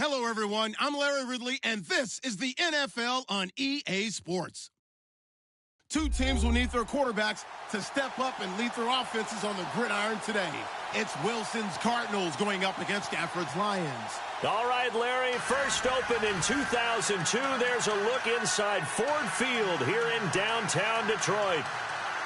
Hello, everyone. I'm Larry Ridley, and this is the NFL on EA Sports. Two teams will need their quarterbacks to step up and lead their offenses on the gridiron today. It's Wilson's Cardinals going up against Stafford's Lions. All right, Larry, first opened in 2002. There's a look inside Ford Field here in downtown Detroit.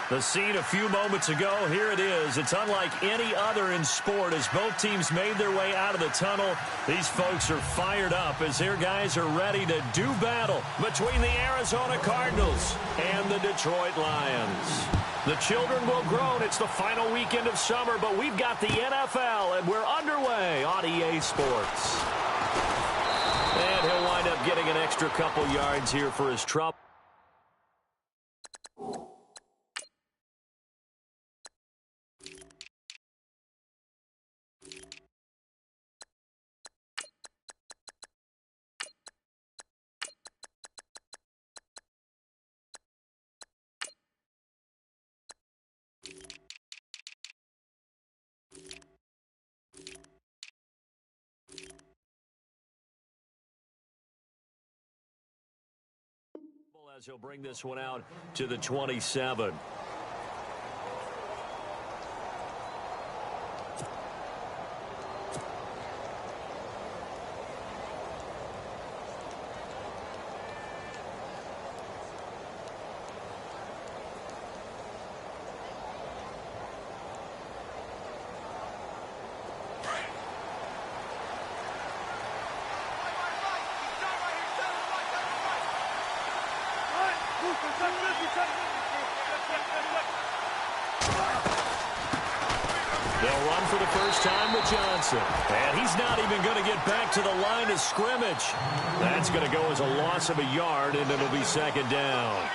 The scene a few moments ago, here it is. It's unlike any other in sport as both teams made their way out of the tunnel. These folks are fired up as their guys are ready to do battle between the Arizona Cardinals and the Detroit Lions. The children will groan. It's the final weekend of summer, but we've got the NFL, and we're underway on EA Sports. And he'll wind up getting an extra couple yards here for his trouble. As he'll bring this one out to the 27. They'll run for the first time with Johnson. And he's not even going to get back to the line of scrimmage. That's going to go as a loss of a yard, and it'll be second down.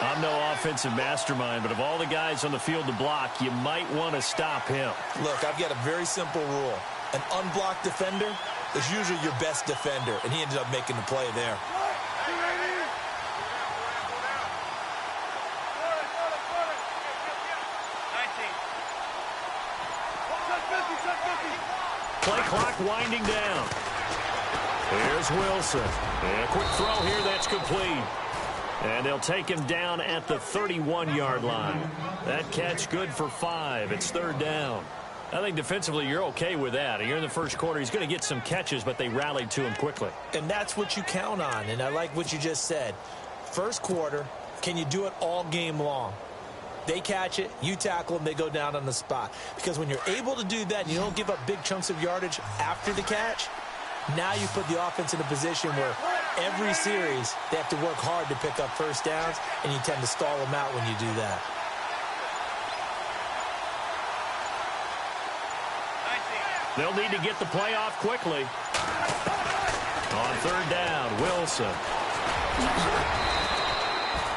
I'm no offensive mastermind, but of all the guys on the field to block, you might want to stop him. Look, I've got a very simple rule. An unblocked defender is usually your best defender, and he ended up making the play there. Play clock winding down. Here's Wilson. And a quick throw here that's complete. And they'll take him down at the 31-yard line. That catch good for 5. It's third down. I think defensively you're okay with that. You're in the first quarter. He's going to get some catches, but they rallied to him quickly. And that's what you count on. And I like what you just said. First quarter, can you do it all game long? They catch it, you tackle them, they go down on the spot. Because when you're able to do that and you don't give up big chunks of yardage after the catch, now you put the offense in a position where every series they have to work hard to pick up first downs, and you tend to stall them out when you do that. They'll need to get the play off quickly. On third down, Wilson.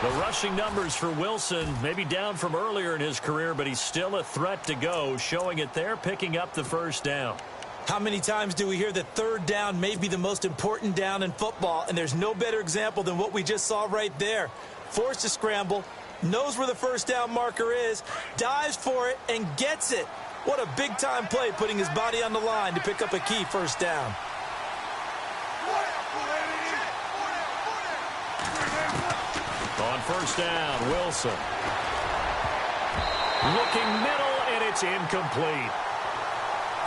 The rushing numbers for Wilson maybe down from earlier in his career, but he's still a threat to go, showing it there, picking up the first down. How many times do we hear that third down may be the most important down in football, and there's no better example than what we just saw right there. Forced to scramble, knows where the first down marker is, dives for it, and gets it. What a big-time play, putting his body on the line to pick up a key first down. On first down, Wilson. Looking middle, and it's incomplete.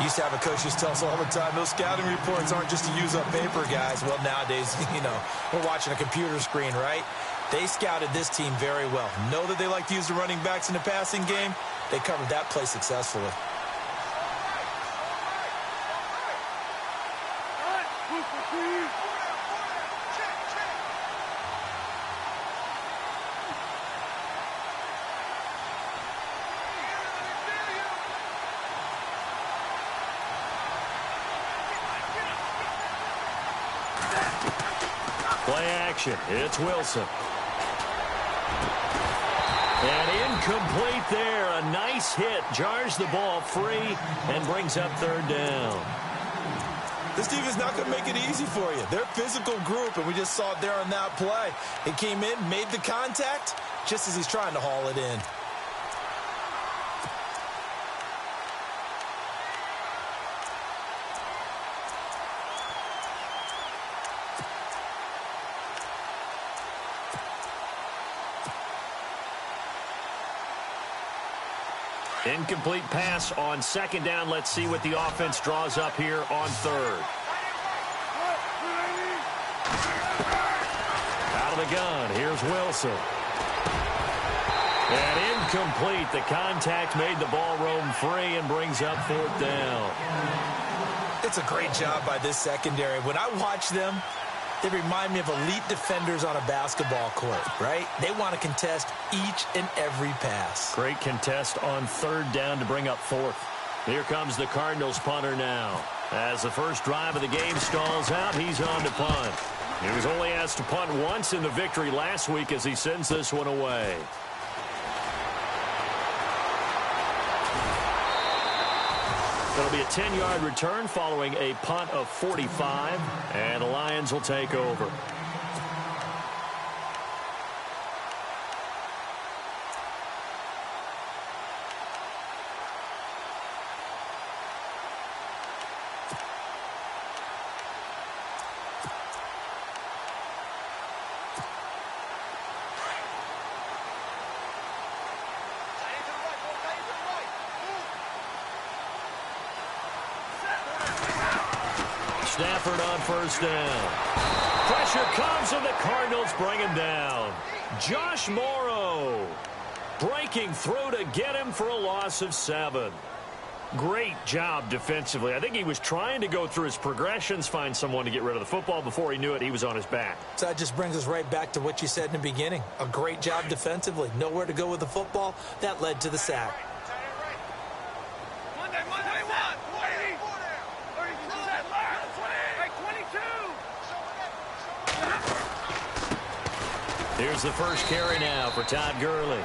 Used to have a coach who tells us all the time, those scouting reports aren't just to use up paper, guys. Well, nowadays, we're watching a computer screen, right? They scouted this team very well. Know that they like to use the running backs in the passing game. They covered that play successfully. Play action. It's Wilson. And incomplete there. A nice hit. Jars the ball free and brings up third down. This team is not going to make it easy for you. They're a physical group, and we just saw it there on that play. It came in, made the contact, just as he's trying to haul it in. Incomplete pass on second down. Let's see what the offense draws up here on third. Out of the gun, here's Wilson. And incomplete. The contact made the ball roam free and brings up fourth down. It's a great job by this secondary. When I watch them, they remind me of elite defenders on a basketball court, right? They want to contest each and every pass. Great contest on third down to bring up fourth. Here comes the Cardinals punter now. As the first drive of the game stalls out, he's on to punt. He was only asked to punt once in the victory last week as he sends this one away. It'll be a 10-yard return following a punt of 45, and the Lions will take over. Stafford on first down. Pressure comes and the Cardinals bring him down. Josh Morrow breaking through to get him for a loss of 7. Great job defensively. I think he was trying to go through his progressions, find someone to get rid of the football. Before he knew it, he was on his back. So that just brings us right back to what you said in the beginning. A great job defensively. Nowhere to go with the football. That led to the sack. Here's the first carry now for Todd Gurley.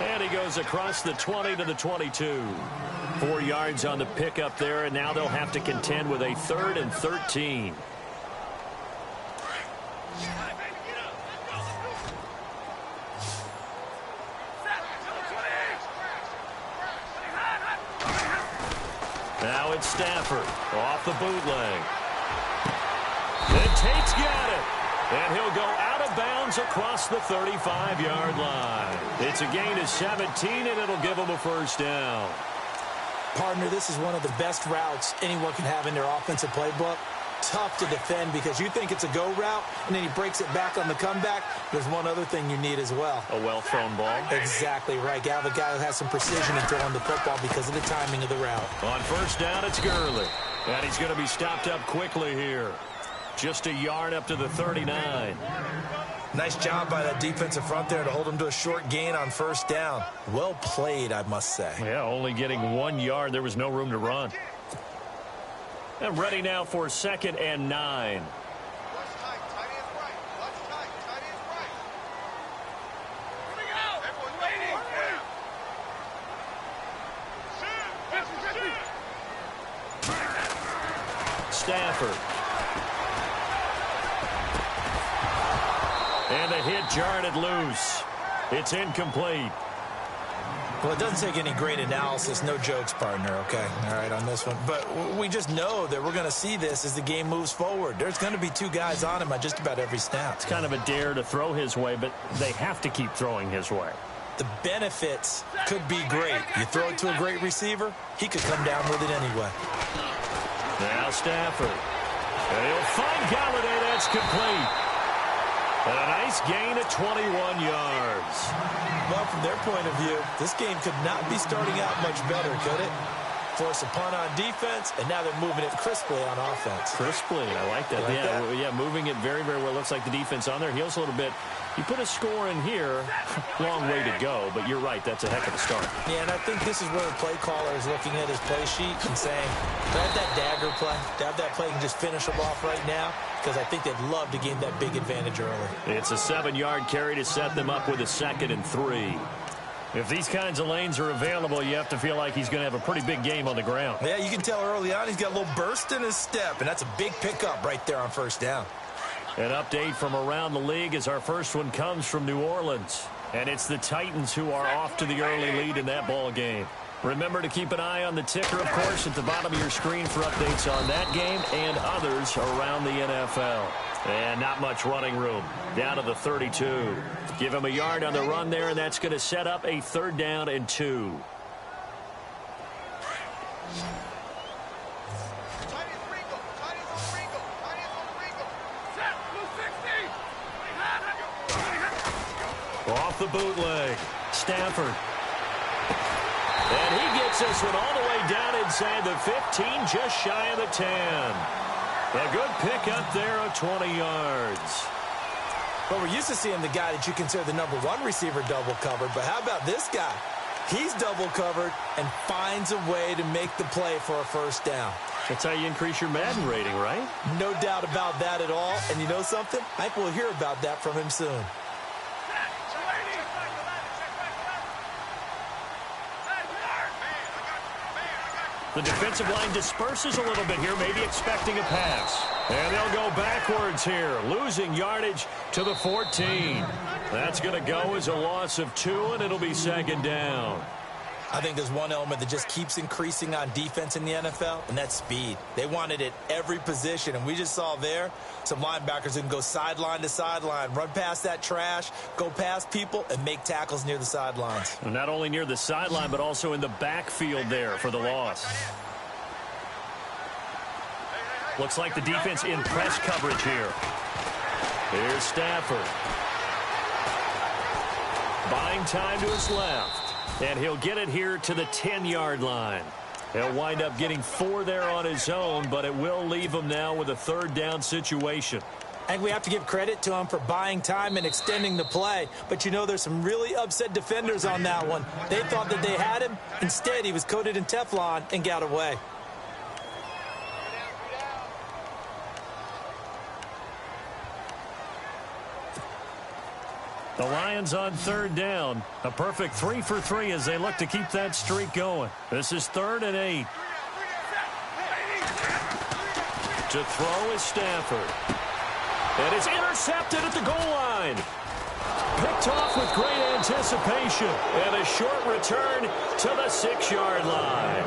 And he goes across the 20 to the 22. 4 yards on the pickup there, and now they'll have to contend with a 3rd and 13. Now it's Stafford off the bootleg. And Tate's got it. And he'll go out of bounds across the 35-yard line. It's a gain of 17, and it'll give him a first down. Partner, this is one of the best routes anyone can have in their offensive playbook. Tough to defend because you think it's a go route, and then he breaks it back on the comeback. There's one other thing you need as well. A well-thrown ball. Exactly right. You have a guy who has some precision in throwing the football because of the timing of the route. On first down, it's Gurley. And he's going to be stopped up quickly here. Just a yard up to the 39. Nice job by that defensive front there to hold him to a short gain on first down. Well played, I must say. Yeah, only getting 1 yard. There was no room to run. And ready now for 2nd and 9. Stafford. And the hit jarred it loose. It's incomplete. Well, it doesn't take any great analysis. No jokes, partner, okay? All right, on this one. But we just know that we're going to see this as the game moves forward. There's going to be 2 guys on him at just about every snap. It's kind of a dare to throw his way, but they have to keep throwing his way. The benefits could be great. You throw it to a great receiver, he could come down with it anyway. Now Stafford. And he'll find Galladay. That's complete. And a nice gain of 21 yards. Well, from their point of view, this game could not be starting out much better, could it? Force a punt on defense, and now they're moving it crisply on offense. Crisply, I like that. Yeah, moving it very, very well. Looks like the defense on their heels a little bit. You put a score in here, long way to go, but you're right, that's a heck of a start. Yeah, and I think this is where the play caller is looking at his play sheet and saying, do I have that dagger play? Do I have that play and just finish them off right now? Because I think they'd love to gain that big advantage early. It's a 7-yard carry to set them up with a 2nd and 3. If these kinds of lanes are available, you have to feel like he's going to have a pretty big game on the ground. Yeah, you can tell early on he's got a little burst in his step, and that's a big pickup right there on first down. An update from around the league as our first one comes from New Orleans. And it's the Titans who are off to the early lead in that ball game. Remember to keep an eye on the ticker, of course, at the bottom of your screen for updates on that game and others around the NFL. And not much running room. Down to the 32. Give him a yard on the run there, and that's going to set up a 3rd down and 2. Off the bootleg, Stafford. And he gets this one all the way down inside the 15, just shy of the 10. A good pickup there of 20 yards. Well, we're used to seeing the guy that you consider the #1 receiver double covered, but how about this guy? He's double covered and finds a way to make the play for a first down. That's how you increase your Madden rating, right? No doubt about that at all. And you know something? I think we'll hear about that from him soon. The defensive line disperses a little bit here, maybe expecting a pass. And they'll go backwards here, losing yardage to the 14. That's going to go as a loss of 2, and it'll be second down. I think there's one element that just keeps increasing on defense in the NFL, and that's speed. They want it at every position, and we just saw there some linebackers who can go sideline to sideline, run past that trash, go past people, and make tackles near the sidelines. And not only near the sideline, but also in the backfield there for the loss. Looks like the defense in press coverage here. Here's Stafford. Buying time to his left. And he'll get it here to the 10-yard line. He'll wind up getting 4 there on his own, but it will leave him now with a third down situation. I think we have to give credit to him for buying time and extending the play. But, you know, there's some really upset defenders on that one. They thought that they had him. Instead, he was coated in Teflon and got away. The Lions on third down. A perfect 3 for 3 as they look to keep that streak going. This is 3rd and 8. To throw is Stafford. And it's intercepted at the goal line. Picked off with great anticipation. And a short return to the 6-yard line.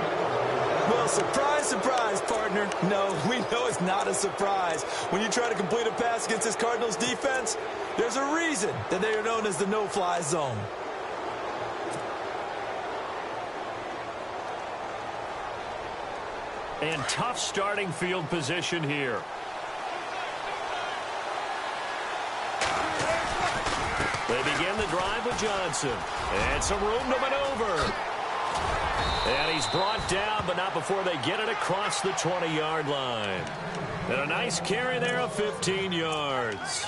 Well, surprise, surprise, partner. No, we know it's not a surprise. When you try to complete a pass against this Cardinals defense, there's a reason that they are known as the no-fly zone. And tough starting field position here. They begin the drive with Johnson. And some room to maneuver. And he's brought down, but not before they get it across the 20-yard line. And a nice carry there of 15 yards.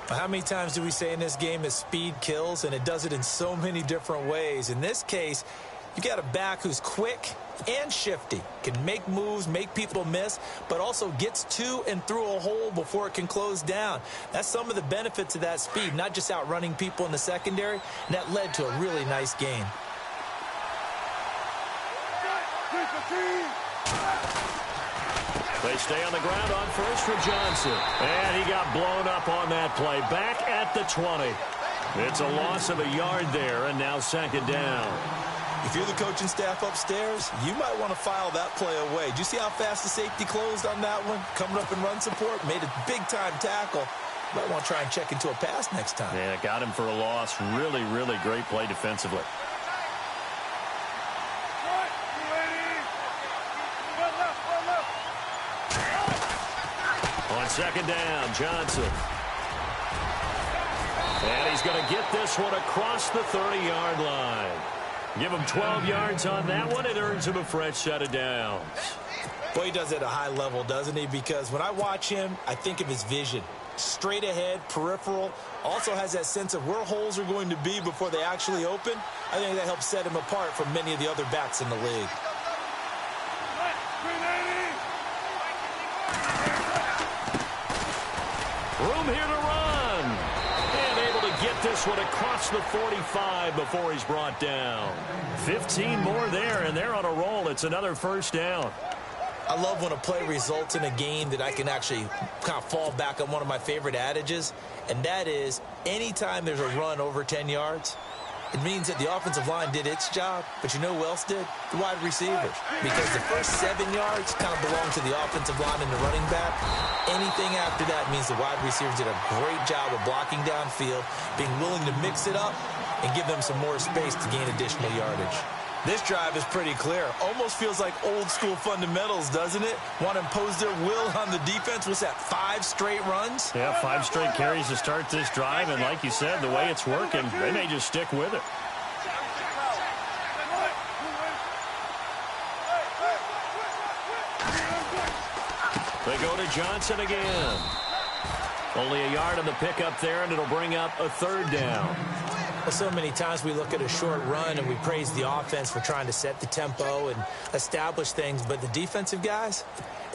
How many times do we say in this game that speed kills, and it does it in so many different ways? In this case, you got a back who's quick and shifty, can make moves, make people miss, but also gets to and through a hole before it can close down. That's some of the benefits of that speed, not just outrunning people in the secondary, and that led to a really nice game. They stay on the ground on first for Johnson. And he got blown up on that play. Back at the 20. It's a loss of a yard there, and now second down. If you're the coaching staff upstairs, you might want to file that play away. Did you see how fast the safety closed on that one? Coming up in run support, made a big-time tackle. Might want to try and check into a pass next time. Yeah, got him for a loss. Really, really great play defensively. On second down, Johnson. And he's going to get this one across the 30-yard line. Give him 12 yards on that one. It earns him a fresh set of downs. Boy, he does it at a high level, doesn't he? Because when I watch him, I think of his vision. Straight ahead, peripheral. Also has that sense of where holes are going to be before they actually open. I think that helps set him apart from many of the other backs in the league. Room here to run. And able to get this one across the 45 before he's brought down. 15 more there, and they're on a roll. It's another first down. I love when a play results in a game that I can actually kind of fall back on one of my favorite adages, and that is anytime there's a run over 10 yards, it means that the offensive line did its job, but you know who else did? The wide receivers. Because the first 7 yards kind of belong to the offensive line and the running back. Anything after that means the wide receivers did a great job of blocking downfield, being willing to mix it up, and give them some more space to gain additional yardage. This drive is pretty clear. Almost feels like old school fundamentals, doesn't it? Want to impose their will on the defense. What's that, 5 straight runs? Yeah, 5 straight carries to start this drive. And like you said, the way it's working, they may just stick with it. They go to Johnson again. Only a yard on the pickup there, and it'll bring up a 3rd down. Well, so many times we look at a short run and we praise the offense for trying to set the tempo and establish things, but the defensive guys,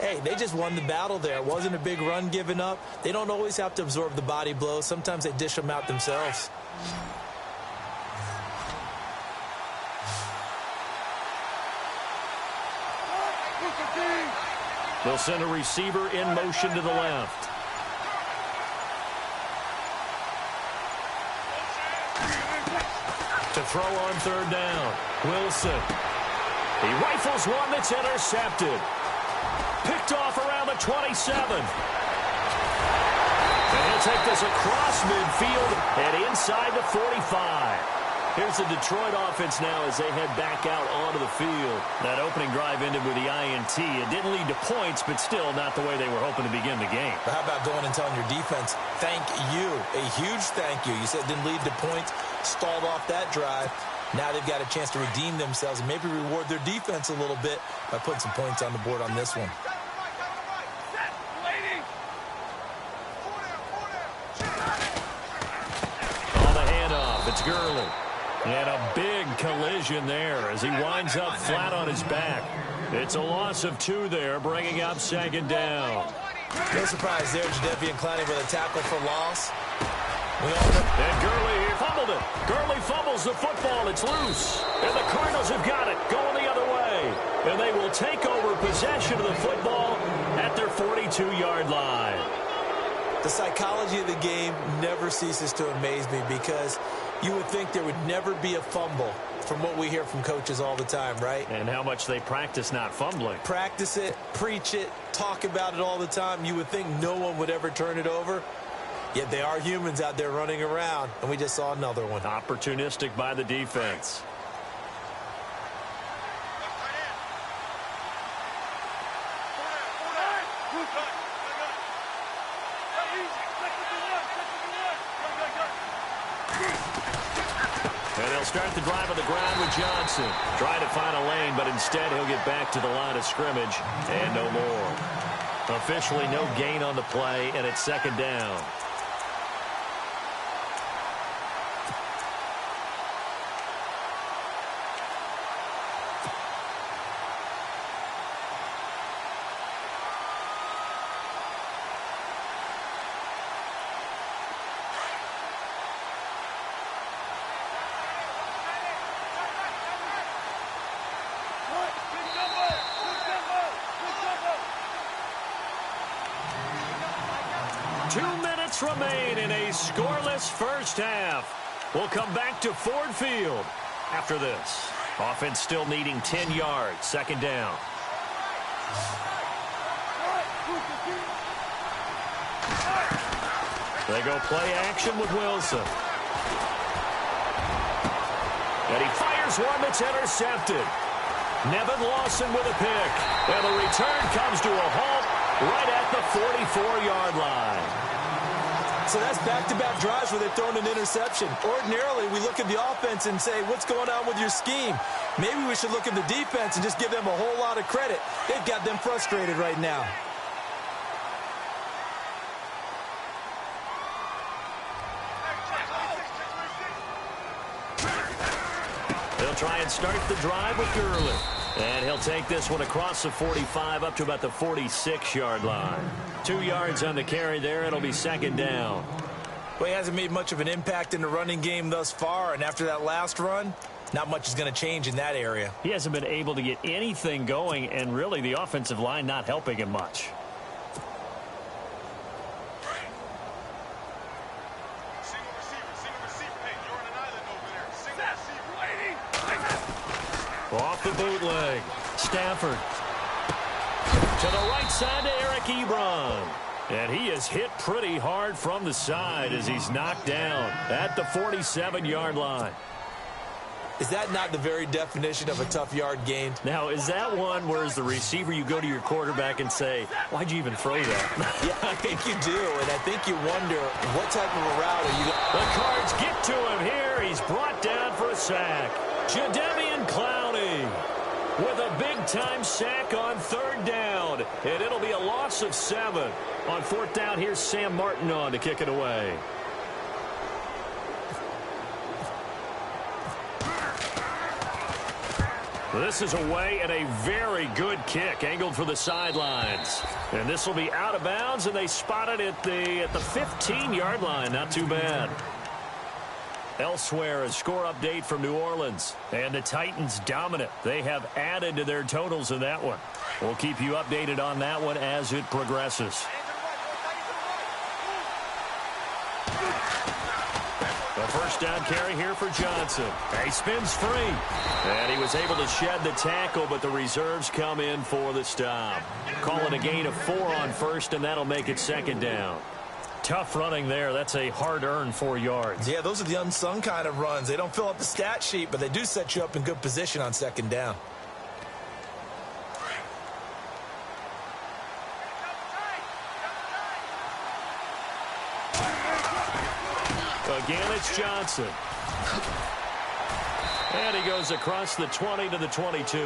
hey, they just won the battle there. It wasn't a big run given up. They don't always have to absorb the body blows. Sometimes they dish them out themselves. They'll send a receiver in motion to the left. To throw on 3rd down. Wilson. He rifles one that's intercepted. Picked off around the 27. And he'll take this across midfield and inside the 45. Here's the Detroit offense now as they head back out onto the field. That opening drive ended with the INT. It didn't lead to points, but still not the way they were hoping to begin the game. But how about going and telling your defense, thank you, a huge thank you. You said it didn't lead to points, stalled off that drive. Now they've got a chance to redeem themselves and maybe reward their defense a little bit by putting some points on the board on this one. On the handoff, it's Gurley. And a big collision there as he winds up flat on his back. It's a loss of 2 there, bringing up 2nd down. No surprise there, Jadeveon Clowney with a tackle for loss. And Gurley here fumbled it. Gurley fumbles the football. It's loose. And the Cardinals have got it, going the other way. And they will take over possession of the football at their 42-yard line. The psychology of the game never ceases to amaze me because you would think there would never be a fumble from what we hear from coaches all the time, right? And how much they practice not fumbling. Practice it, preach it, talk about it all the time. You would think no one would ever turn it over. Yet they are humans out there running around, and we just saw another one. Opportunistic by the defense. And they'll start the drive on the ground with Johnson. Trying to find a lane, but instead he'll get back to the line of scrimmage and no more. Officially no gain on the play, and it's 2nd down. Remain in a scoreless first half. We'll come back to Ford Field after this. Offense still needing 10 yards. 2nd down. They go play action with Wilson. And he fires one that's intercepted. Nevin Lawson with a pick. And the return comes to a halt right at the 44-yard line. So that's back-to-back drives where they've thrown an interception. Ordinarily, we look at the offense and say, what's going on with your scheme? Maybe we should look at the defense and just give them a whole lot of credit. They've got them frustrated right now. They'll try and start the drive with Gurley. And he'll take this one across the 45 up to about the 46-yard line. 2 yards on the carry there. It'll be 2nd down. Well, he hasn't made much of an impact in the running game thus far. And after that last run, not much is going to change in that area. He hasn't been able to get anything going, and really the offensive line not helping him much. Off the bootleg. Stafford. To the right side to Eric Ebron. And he is hit pretty hard from the side as he's knocked down at the 47-yard line. Is that not the very definition of a tough yard gained? Now, is that one where as the receiver you go to your quarterback and say, why'd you even throw that? Yeah, I think you do, and I think you wonder what type of a route are you going to... The Cards get to him here. He's brought down for a sack. Jadeveon Clowney with a big-time sack on 3rd down, and it'll be a loss of 7. On 4th down, here's Sam Martin on to kick it away. This is away and a very good kick angled for the sidelines. And this will be out of bounds, and they spot it at the 15-yard line. Not too bad. Elsewhere, a score update from New Orleans. And the Titans dominant. They have added to their totals in that one. We'll keep you updated on that one as it progresses. The first down carry here for Johnson. He spins free. And he was able to shed the tackle, but the reserves come in for the stop. Call it a gain of 4 on 1st, and that'll make it 2nd down. Tough running there. That's a hard-earned 4 yards. Yeah, those are the unsung kind of runs. They don't fill up the stat sheet, but they do set you up in good position on 2nd down. Again, it's Johnson. And he goes across the 20 to the 22.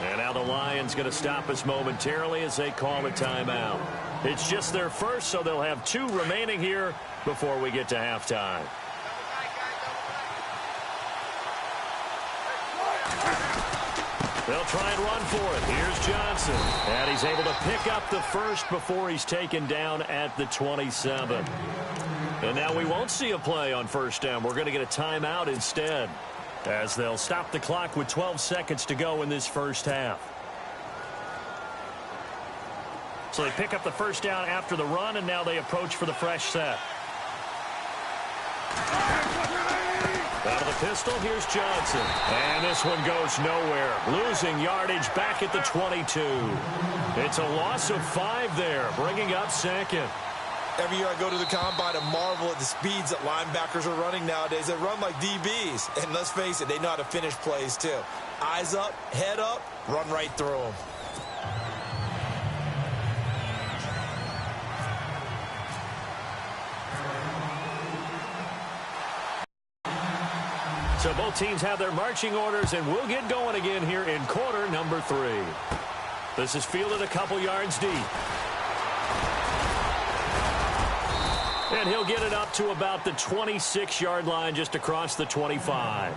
And now the Lions going to stop us momentarily as they call a timeout. It's just their first, so they'll have 2 remaining here before we get to halftime. They'll try and run for it. Here's Johnson. And he's able to pick up the first before he's taken down at the 27. And now we won't see a play on 1st down. We're going to get a timeout instead, as they'll stop the clock with 12 seconds to go in this first half. So they pick up the 1st down after the run, and now they approach for the fresh set. Out of the pistol, here's Johnson. And this one goes nowhere. Losing yardage back at the 22. It's a loss of 5 there, bringing up 2nd. Every year I go to the combine and marvel at the speeds that linebackers are running nowadays. They run like DBs. And let's face it, they know how to finish plays too. Eyes up, head up, run right through them. So both teams have their marching orders, and we'll get going again here in quarter number 3. This is fielded a couple yards deep. And he'll get it up to about the 26-yard line, just across the 25.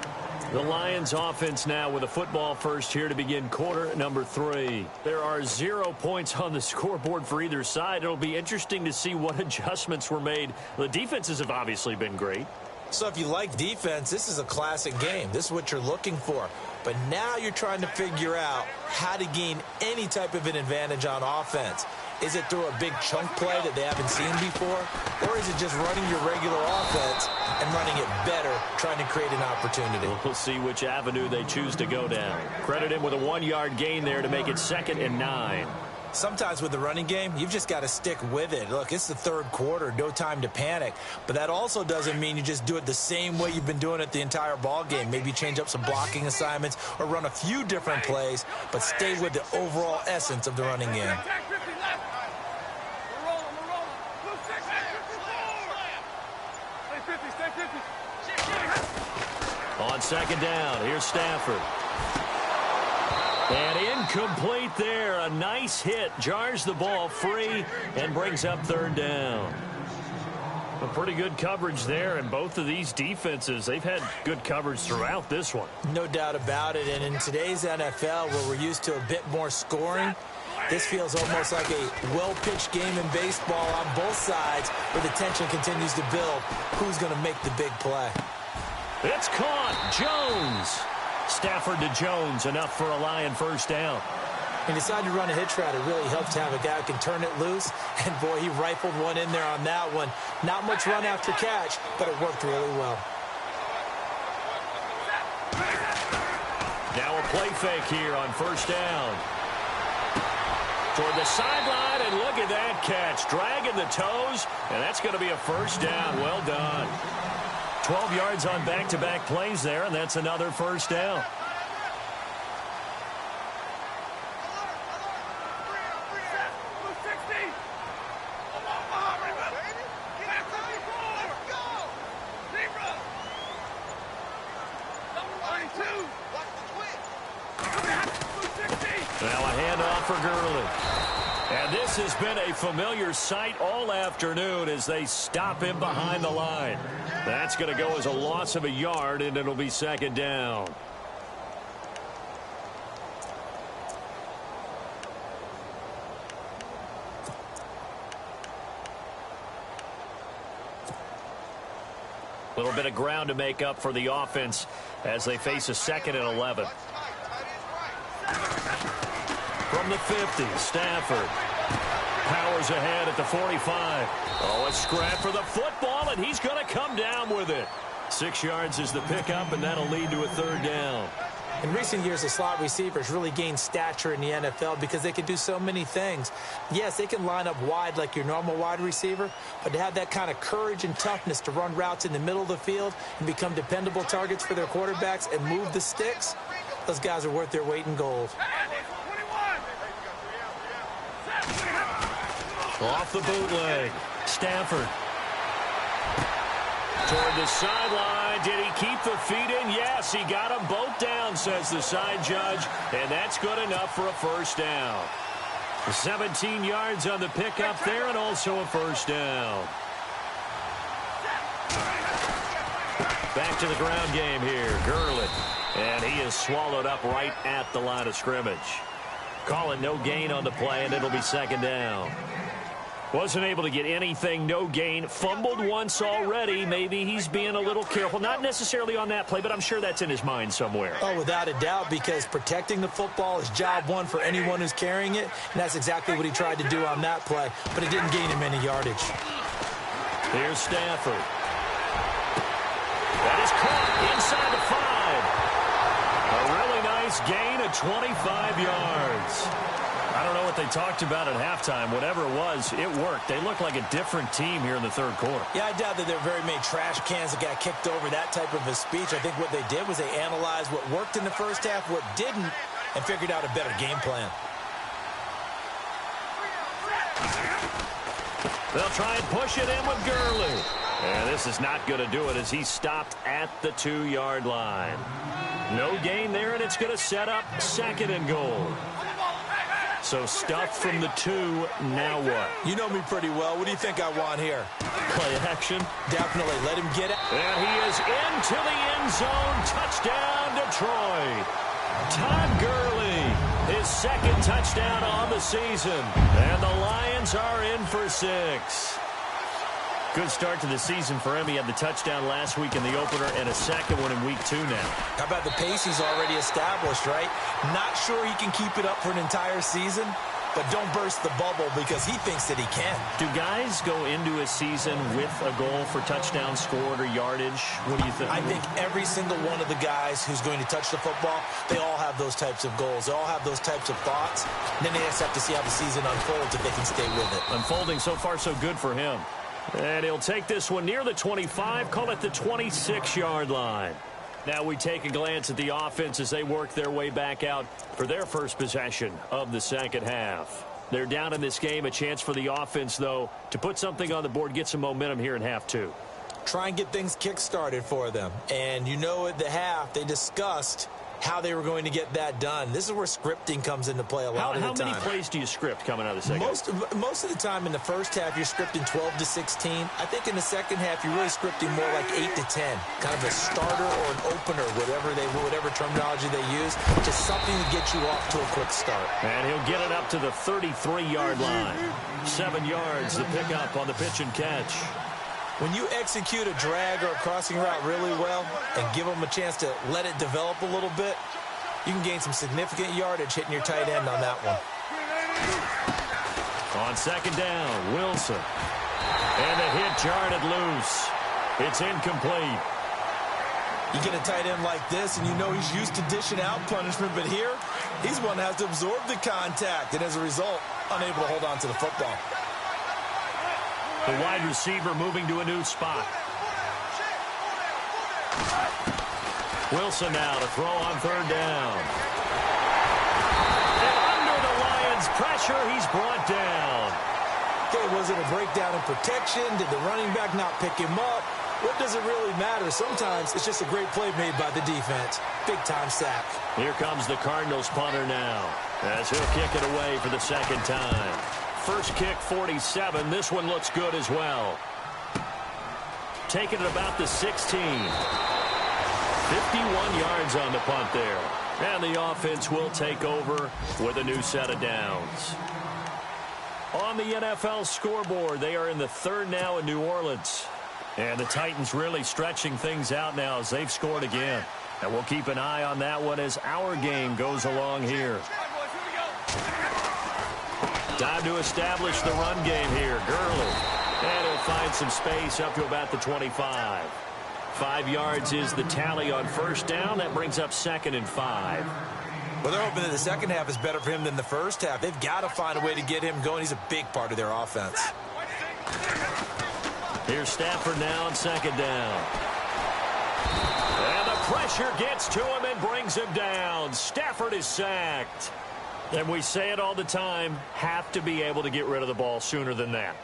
The Lions offense now with a football first here to begin quarter number 3. There are 0 points on the scoreboard for either side. It'll be interesting to see what adjustments were made. The defenses have obviously been great. So if you like defense, this is a classic game. This is what you're looking for. But now you're trying to figure out how to gain any type of an advantage on offense. Is it through a big chunk play that they haven't seen before? Or is it just running your regular offense and running it better, trying to create an opportunity? We'll see which avenue they choose to go down. Credit him with a 1-yard gain there to make it 2nd and 9. Sometimes with the running game, you've just got to stick with it. Look, it's the 3rd quarter, no time to panic. But that also doesn't mean you just do it the same way you've been doing it the entire ball game. Maybe change up some blocking assignments or run a few different plays, but stay with the overall essence of the running game. On 2nd down, here's Stafford. And incomplete there. A nice hit. Jars the ball free and brings up 3rd down. A pretty good coverage there, and both of these defenses, they've had good coverage throughout this one. No doubt about it. And in today's NFL, where we're used to a bit more scoring, this feels almost like a well-pitched game in baseball on both sides, where the tension continues to build. Who's going to make the big play? It's caught. Jones. Stafford to Jones, enough for a Lion 1st down. He decided to run a hitch route. It really helps to have a guy who can turn it loose. And, boy, he rifled one in there on that one. Not much run after catch, but it worked really well. Now a play fake here on 1st down. Toward the sideline, and look at that catch. Dragging the toes, and that's going to be a 1st down. Well done. 12 yards on back-to-back plays there, and that's another first down. Now a handoff for Gurley. And this has been a familiar sight all afternoon as they stop him behind the line. That's going to go as a loss of a yard, and it'll be second down. A little bit of ground to make up for the offense as they face a 2nd and 11. From the 50, Stafford powers ahead at the 45. Oh, a scrap for the football, and he's going to come down with it. 6 yards is the pickup, and that'll lead to a third down. In recent years, the slot receivers really gained stature in the NFL because they can do so many things. Yes, they can line up wide like your normal wide receiver, but to have that kind of courage and toughness to run routes in the middle of the field and become dependable targets for their quarterbacks and move the sticks, those guys are worth their weight in gold. Off the bootleg, Stafford. Toward the sideline. Did he keep the feet in? Yes, he got them both down, says the side judge, and that's good enough for a first down. 17 yards on the pickup there, and also a first down. Back to the ground game here, Gurley. And he is swallowed up right at the line of scrimmage. Call it no gain on the play, and it'll be second down. Wasn't able to get anything, no gain. Fumbled once already. Maybe he's being a little careful. Not necessarily on that play, but I'm sure that's in his mind somewhere. Oh, without a doubt, because protecting the football is job one for anyone who's carrying it, and that's exactly what he tried to do on that play, but it didn't gain him any yardage. Here's Stafford. That is caught inside the 5. A really nice gain of 25 yards. I don't know what they talked about at halftime. Whatever it was, it worked. They look like a different team here in the third quarter. Yeah, I doubt that there were very many trash cans that got kicked over, that type of a speech. I think what they did was they analyzed what worked in the first half, what didn't, and figured out a better game plan. They'll try and push it in with Gurley. And this is not going to do it as he stopped at the 2-yard line. No gain there, and it's going to set up 2nd and goal. So stuff from the 2, now what? You know me pretty well. What do you think I want here? Play action? Definitely. Let him get it. And he is into the end zone. Touchdown, Detroit. Todd Gurley, his 2nd touchdown on the season. And the Lions are in for 6. Good start to the season for him. He had the touchdown last week in the opener and a 2nd one in week 2 now. How about the pace he's already established, right? Not sure he can keep it up for an entire season, but don't burst the bubble because he thinks that he can. Do guys go into a season with a goal for touchdown scored or yardage? What do you think? I think every single one of the guys who's going to touch the football, they all have those types of goals. They all have those types of thoughts. And then they just have to see how the season unfolds if they can stay with it. Unfolding so far so good for him. And he'll take this one near the 25, call it the 26-yard line. Now we take a glance at the offense as they work their way back out for their first possession of the second half. They're down in this game. A chance for the offense, though, to put something on the board, get some momentum here in half 2. Try and get things kick-started for them. And you know at the half, they discussed how they were going to get that done. This is where scripting comes into play a lot of the time. How many plays do you script coming out of the second half? Most of the time in the first half, you're scripting 12 to 16. I think in the second half, you're really scripting more like 8 to 10. Kind of a starter or an opener, whatever terminology they use. Just something to get you off to a quick start. And he'll get it up to the 33-yard line. 7 yards, the pickup on the pitch and catch. When you execute a drag or a crossing route really well and give them a chance to let it develop a little bit, you can gain some significant yardage hitting your tight end on that one. On second down, Wilson. And the hit jarred it loose. It's incomplete. You get a tight end like this, and you know he's used to dishing out punishment, but here, he's one that has to absorb the contact, and as a result, unable to hold on to the football. The wide receiver moving to a new spot. Wilson now to throw on third down. And under the Lions' pressure, he's brought down. Okay, was it a breakdown in protection? Did the running back not pick him up? What does it really matter? Sometimes it's just a great play made by the defense. Big-time sack. Here comes the Cardinals punter now, as he'll kick it away for the second time. First kick, 47. This one looks good as well. Taking it about the 16. 51 yards on the punt there. And the offense will take over with a new set of downs. On the NFL scoreboard, they are in the third now in New Orleans. And the Titans really stretching things out now as they've scored again. And we'll keep an eye on that one as our game goes along here. Time to establish the run game here. Gurley. And he'll find some space up to about the 25. 5 yards is the tally on first down. That brings up 2nd and 5. Well, they're hoping that the second half is better for him than the first half. They've got to find a way to get him going. He's a big part of their offense. Here's Stafford now on second down. And the pressure gets to him and brings him down. Stafford is sacked. And we say it all the time, have to be able to get rid of the ball sooner than that.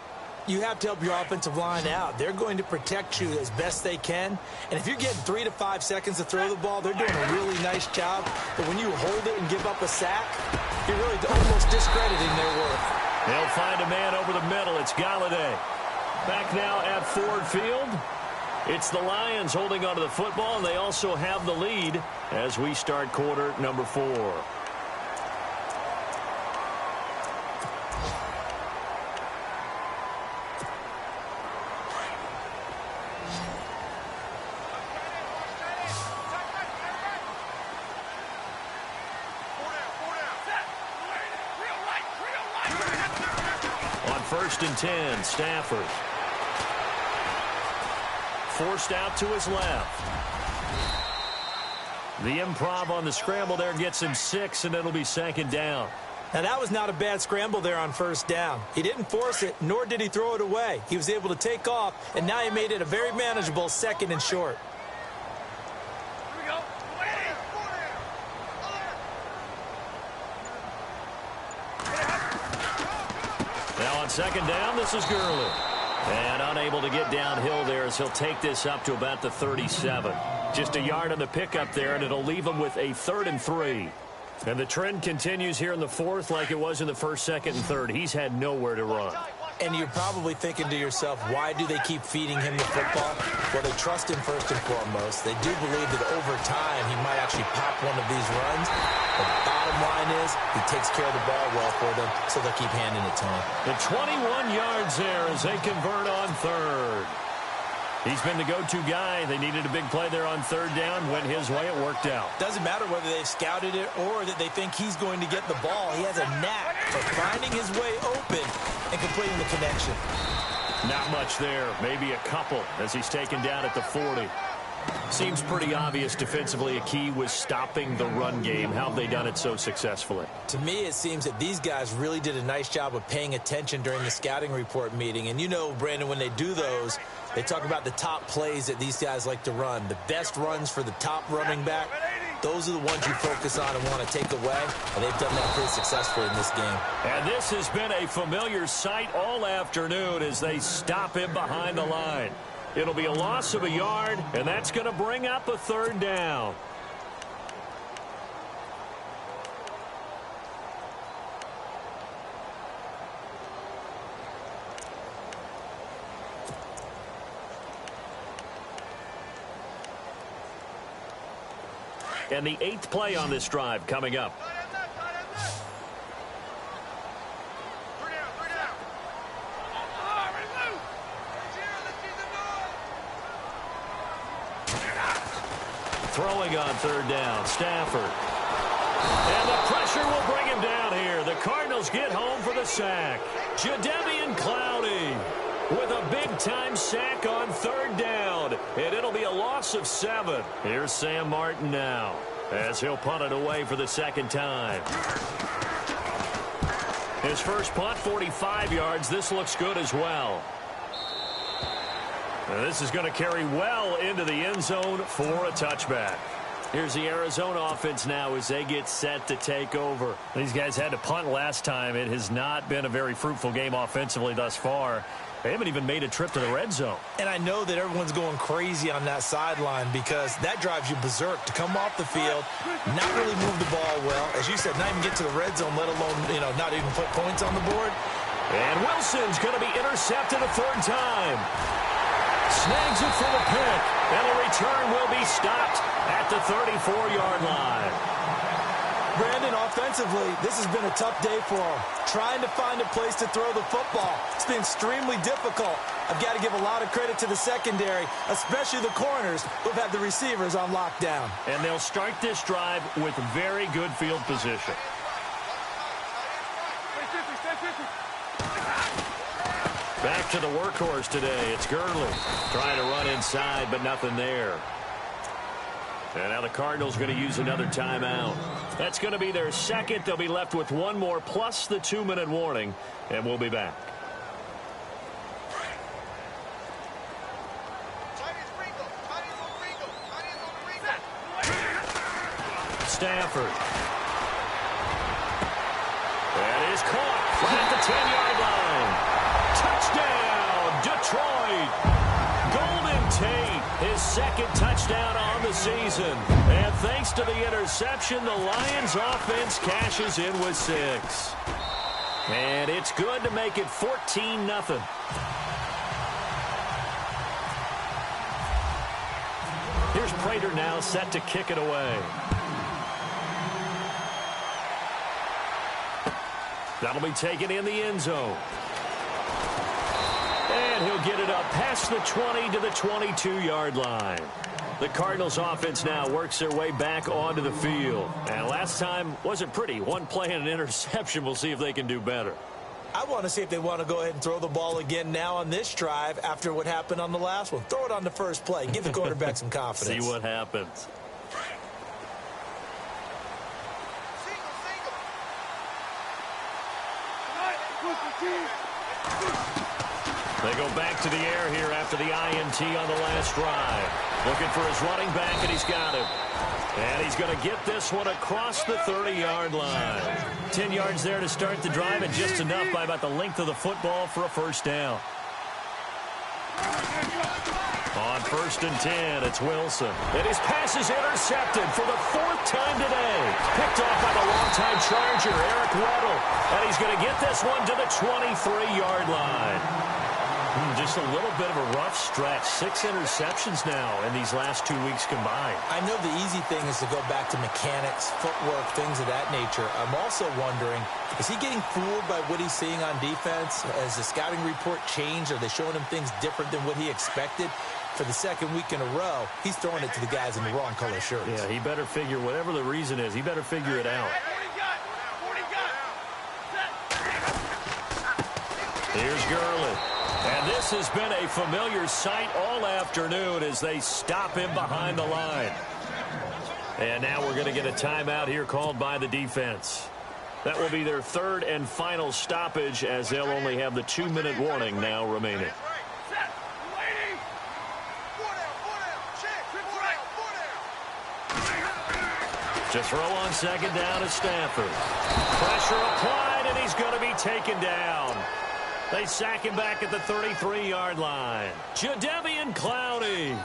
You have to help your offensive line out. They're going to protect you as best they can. And if you're getting 3 to 5 seconds to throw the ball, they're doing a really nice job. But when you hold it and give up a sack, you're really almost discrediting their work. They'll find a man over the middle. It's Galladay. Back now at Ford Field. It's the Lions holding onto the football, and they also have the lead as we start quarter number 4. First and 10, Stafford. Forced out to his left. The improv on the scramble there gets him 6, and it'll be second down. Now, that was not a bad scramble there on first down. He didn't force it, nor did he throw it away. He was able to take off, and now he made it a very manageable 2nd and short. Now on second down, this is Gurley. And unable to get downhill there as he'll take this up to about the 37. Just a yard on the pickup there, and it'll leave him with a 3rd and 3. And the trend continues here in the 4th like it was in the 1st, 2nd, and 3rd. He's had nowhere to run. And you're probably thinking to yourself, why do they keep feeding him the football? Well, they trust him first and foremost. They do believe that over time he might actually pop one of these runs. The bottom line is he takes care of the ball well for them, so they'll keep handing it to him. The 21 yards there as they convert on 3rd. He's been the go-to guy. They needed a big play there on 3rd down. Went his way. It worked out. Doesn't matter whether they've scouted it or that they think he's going to get the ball. He has a knack for finding his way open and completing the connection. Not much there. Maybe a couple as he's taken down at the 40. Seems pretty obvious defensively a key was stopping the run game. How have they done it so successfully? To me, it seems that these guys really did a nice job of paying attention during the scouting report meeting. And you know, Brandon, when they do those, they talk about the top plays that these guys like to run. The best runs for the top running back, those are the ones you focus on and want to take away. And they've done that pretty successfully in this game. And this has been a familiar sight all afternoon as they stop him behind the line. It'll be a loss of a yard, and that's going to bring up a 3rd down. And the 8th play on this drive coming up. Throwing on 3rd down, Stafford. And the pressure will bring him down here. The Cardinals get home for the sack. Jadeveon Clowney with a big-time sack on 3rd down. And it'll be a loss of 7. Here's Sam Martin now as he'll punt it away for the 2nd time. His first punt, 45 yards. This looks good as well. And this is going to carry well into the end zone for a touchback. Here's the Arizona offense now as they get set to take over. These guys had to punt last time. It has not been a very fruitful game offensively thus far. They haven't even made a trip to the red zone. And I know that everyone's going crazy on that sideline because that drives you berserk to come off the field, not really move the ball well. As you said, not even get to the red zone, let alone, not even put points on the board. And Wilson's going to be intercepted a third time. Snags it for the pick, and a return will be stopped at the 34-yard line. Brandon, offensively, this has been a tough day for him. Trying to find a place to throw the football. It's been extremely difficult. I've got to give a lot of credit to the secondary, especially the corners who've had the receivers on lockdown. And they'll start this drive with very good field position. Back to the workhorse today. It's Gurley trying to run inside, but nothing there. And now the Cardinals going to use another timeout. That's going to be their second. They'll be left with one more plus the 2-minute warning, and we'll be back. Stafford. That is caught right at the 10-yard line. Touchdown, Detroit. Golden Tate, his second touchdown on the season. And thanks to the interception, the Lions offense cashes in with 6. And it's good to make it 14-0. Here's Prater now set to kick it away. That'll be taken in the end zone. And he'll get it up past the 20 to the 22-yard line. The Cardinals offense now works their way back onto the field. And last time wasn't pretty. One play and an interception. We'll see if they can do better. I want to see if they want to go ahead and throw the ball again now on this drive after what happened on the last one. Throw it on the first play. Give the quarterback some confidence. See what happens. They go back to the air here after the INT on the last drive. Looking for his running back, and he's got him. And he's going to get this one across the 30-yard line. 10 yards there to start the drive, and just enough by about the length of the football for a first down. On 1st and 10, it's Wilson. And his pass is intercepted for the 4th time today. Picked off by the longtime Charger, Eric Weddle. And he's going to get this one to the 23-yard line. Just a little bit of a rough stretch. 6 interceptions now in these last 2 weeks combined. I know the easy thing is to go back to mechanics, footwork, things of that nature. I'm also wondering, is he getting fooled by what he's seeing on defense? Has the scouting report changed? Are they showing him things different than what he expected? For the second week in a row, he's throwing it to the guys in the wrong color shirts. Yeah, he better figure, whatever the reason is, he better figure it out. Here's Gurley. And this has been a familiar sight all afternoon as they stop him behind the line. And now we're going to get a timeout here called by the defense. That will be their third and final stoppage as they'll only have the 2-minute warning now remaining. To throw on second down is Stafford. Pressure applied, and he's going to be taken down. They sack him back at the 33-yard line. Jadeveon Clowney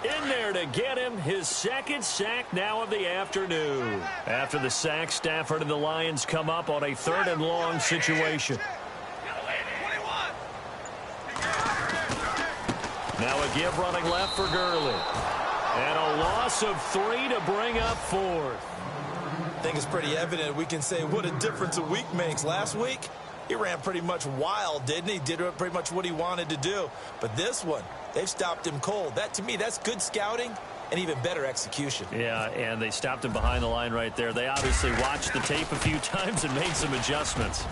in there to get him his second sack now of the afternoon. After the sack, Stafford and the Lions come up on a 3rd and long situation. Now a give running left for Gurley. And a loss of 3 to bring up 4th. I think it's pretty evident we can say what a difference a week makes. Last week, he ran pretty much wild, didn't he? Did pretty much what he wanted to do. But this one, they've stopped him cold. That, to me, that's good scouting and even better execution. Yeah, and they stopped him behind the line right there. They obviously watched the tape a few times and made some adjustments.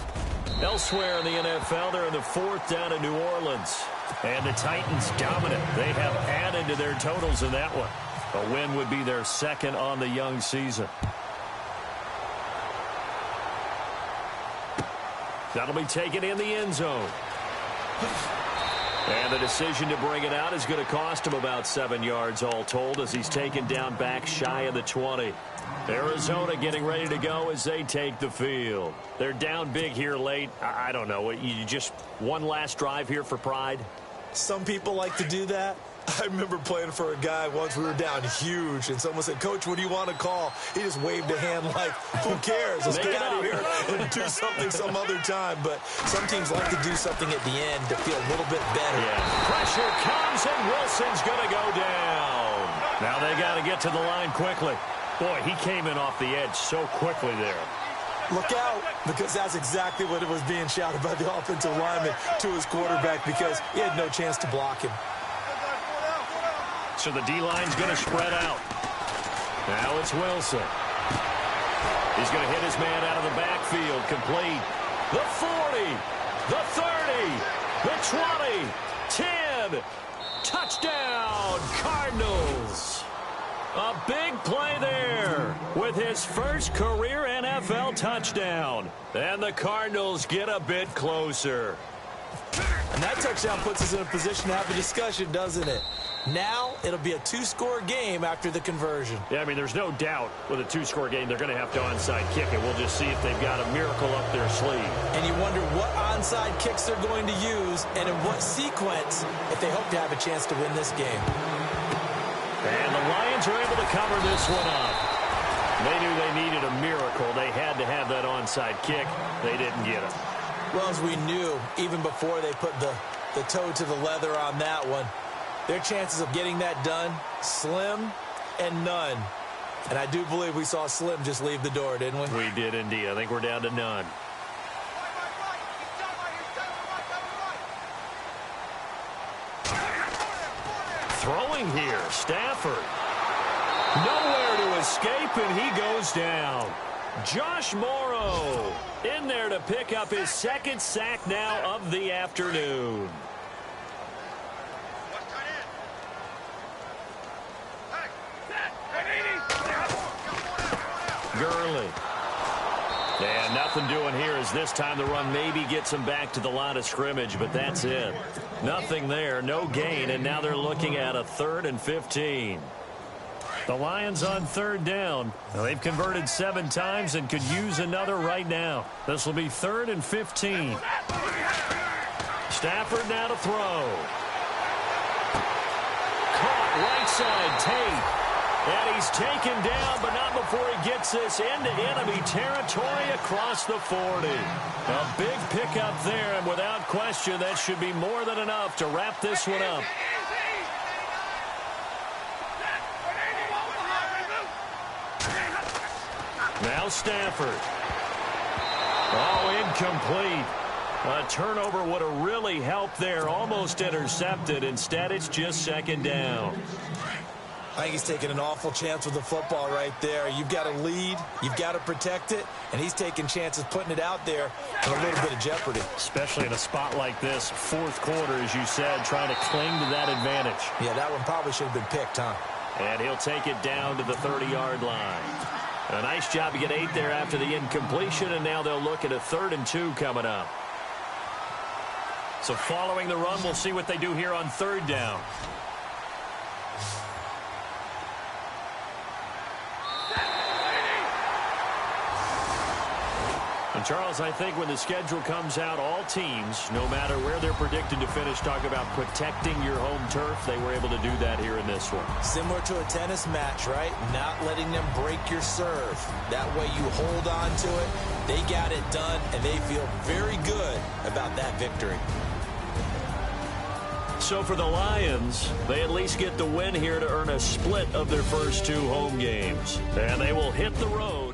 Elsewhere in the NFL, they're in the 4th down in New Orleans. And the Titans dominant. They have added to their totals in that one. A win would be their second on the young season. That'll be taken in the end zone. And the decision to bring it out is going to cost him about 7 yards all told as he's taken down back shy of the 20. Arizona getting ready to go as they take the field. They're down big here late. I don't know. You just one last drive here for pride? Some people like to do that. I remember playing for a guy once. We were down huge, and someone said, "Coach, what do you want to call?" He just waved a hand like, who cares? Let's get out of here and do something some other time. But some teams like to do something at the end to feel a little bit better. Yeah. Pressure comes, and Wilson's going to go down. Now they got to get to the line quickly. Boy, he came in off the edge so quickly there. Look out, because that's exactly what it was being shouted by the offensive lineman to his quarterback, because he had no chance to block him. So the D-line's going to spread out. Now it's Wilson. He's going to hit his man out of the backfield. Complete. The 40. The 30. The 20. 10. Touchdown, Cardinals. A big play there with his first career NFL touchdown. And the Cardinals get a bit closer. And that touchdown puts us in a position to have a discussion, doesn't it? Now it'll be a two-score game after the conversion. Yeah, I mean, there's no doubt with a two-score game they're going to have to onside kick it. We'll just see if they've got a miracle up their sleeve. And you wonder what onside kicks they're going to use and in what sequence if they hope to have a chance to win this game. And the Lions are able to cover this one up. They knew they needed a miracle. They had to have that onside kick. They didn't get it. Well, as we knew, even before they put the toe to the leather on that one, their chances of getting that done, slim and none. And I do believe we saw Slim just leave the door, didn't we? We did indeed. I think we're down to none. Throwing here, Stafford. Nowhere to escape, and he goes down. Josh Morrow in there to pick up his second sack now of the afternoon. Gurley. And nothing doing here as this time the run maybe gets him back to the line of scrimmage, but that's it. Nothing there, no gain, and now they're looking at a 3rd and 15. The Lions on 3rd down. Now, they've converted 7 times and could use another right now. This will be 3rd and 15. Stafford now to throw. Caught right side, Tate. And he's taken down, but not before he gets this into enemy territory across the 40. A big pickup there, and without question, that should be more than enough to wrap this one up. Now Stafford. Oh, incomplete. A turnover would have really helped there. Almost intercepted. Instead, it's just 2nd down. I think he's taking an awful chance with the football right there. You've got to lead. You've got to protect it. And he's taking chances putting it out there in a little bit of jeopardy. Especially in a spot like this, 4th quarter, as you said, trying to cling to that advantage. Yeah, that one probably should have been picked, huh? And he'll take it down to the 30-yard line. A nice job to get 8 there after the incompletion, and now they'll look at a 3rd and 2 coming up. So following the run, we'll see what they do here on 3rd down. And Charles, I think when the schedule comes out, all teams, no matter where they're predicted to finish, talk about protecting your home turf. They were able to do that here in this one. Similar to a tennis match, right? Not letting them break your serve. That way you hold on to it. They got it done, and they feel very good about that victory. So for the Lions, they at least get the win here to earn a split of their first 2 home games. And they will hit the road.